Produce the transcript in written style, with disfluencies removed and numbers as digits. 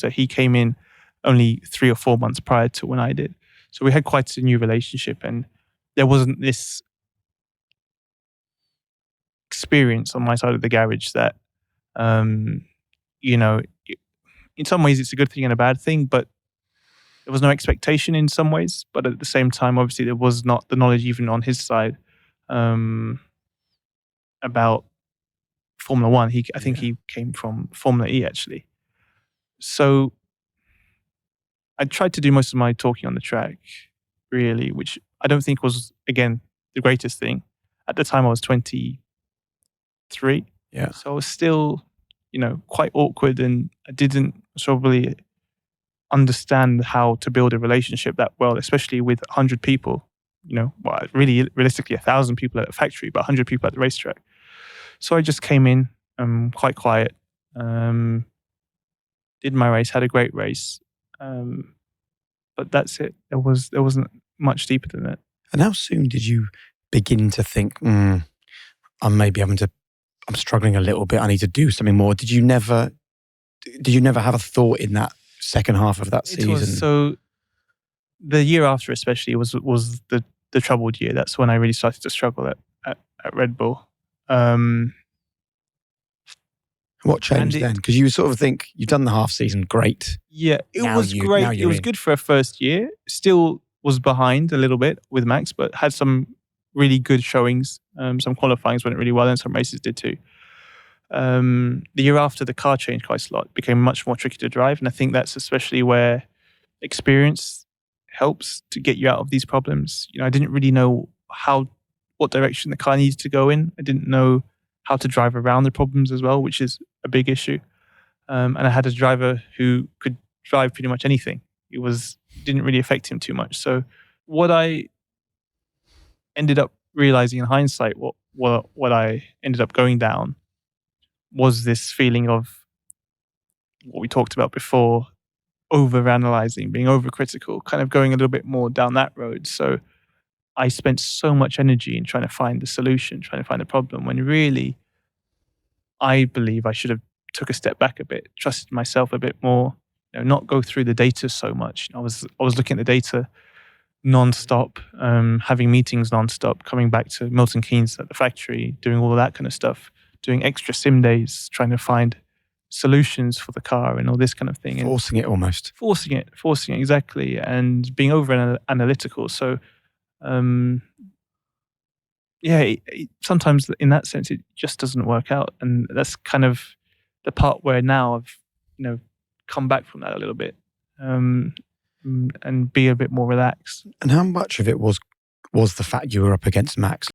So he came in only 3 or 4 months prior to when I did. So we had quite a new relationship, and there wasn't this experience on my side of the garage that, you know, in some ways it's a good thing and a bad thing, but there was no expectation in some ways. But at the same time, obviously, there was not the knowledge even on his side about Formula One. I think he came from Formula E, actually. So I tried to do most of my talking on the track, really, which I don't think was, again, the greatest thing. At the time, I was 23. Yeah. So I was still, quite awkward, and I didn't probably understand how to build a relationship that well, especially with 100 people. Really, realistically, 1,000 people at a factory, but 100 people at the racetrack. So I just came in, quite quiet, did my race, had a great race, but that's it. There wasn't much deeper than that. And how soon did you begin to think, I'm struggling a little bit, I need to do something more? Did you never have a thought in that second half of that season? So the year after, especially, was the troubled year. That's when I really started to struggle at Red Bull. What changed then? Because you sort of think you've done the half season, great. Yeah, it was great. It was good for a first year. Still was behind a little bit with Max, but had some really good showings. Some qualifyings went really well, and some races did too. The year after, the car changed quite a lot. It became much more tricky to drive, and I think that's especially where experience helps to get you out of these problems. I didn't really know what direction the car needed to go in. I didn't know how to drive around the problems as well, which is a big issue. And I had a driver who could drive pretty much anything. It didn't really affect him too much. So what I ended up realizing in hindsight, what I ended up going down was this feeling of what we talked about before, over-analyzing, being overcritical, kind of going a little bit more down that road. So I spent so much energy in trying to find the solution, trying to find the problem, when really I believe I should have took a step back a bit, trusted myself a bit more, not go through the data so much. I was looking at the data non-stop, having meetings non-stop, coming back to Milton Keynes at the factory, doing all of that kind of stuff, doing extra sim days, trying to find solutions for the car and all this kind of thing. Forcing it almost. Forcing it, exactly, and being over-analytical. So, sometimes in that sense, it just doesn't work out. And that's kind of the part where now I've, come back from that a little bit, and be a bit more relaxed. And how much of it was the fact you were up against Max?